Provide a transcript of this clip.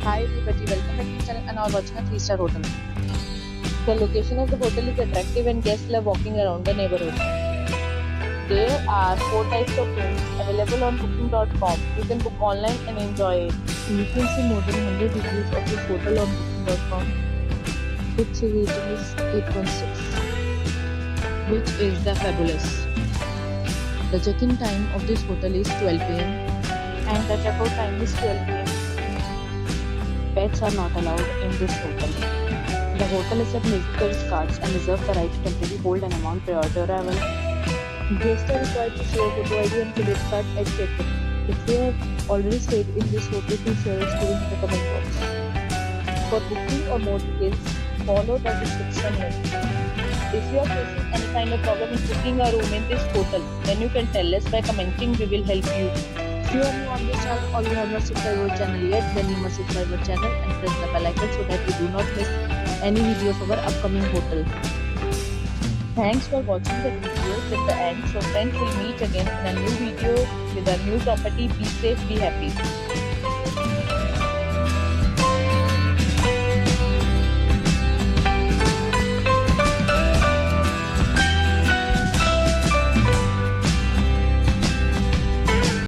Hi everybody, welcome back to the channel and now watching a 3-star hotel. The location of the hotel is attractive and guests love walking around the neighborhood. There are 4 types of rooms available on booking.com. You can book online and enjoy it. You can see more than 100 reviews of this hotel on booking.com. Its rating is 8.6, which is the fabulous. The check-in time of this hotel is 12 pm and the check-out time is 12 pm. Pets are not allowed in this hotel. The hotel accepts multiple cards and reserves the right to temporarily hold an amount prior to arrival. Guests are required to show photo ID and credit card at check-in. If you have already stayed in this hotel, please share your experience in the comment box. For booking or more details, follow the description link. If you are facing any kind of problem in booking a room in this hotel, then you can tell us by commenting. We will help you. If you are new on this channel or you have not subscribed our channel yet, then you must subscribe our channel and press the bell icon so that you do not miss any video of our upcoming hotel. Thanks for watching the video till the end. So friends, will meet again in a new video with a new property. Be safe, be happy.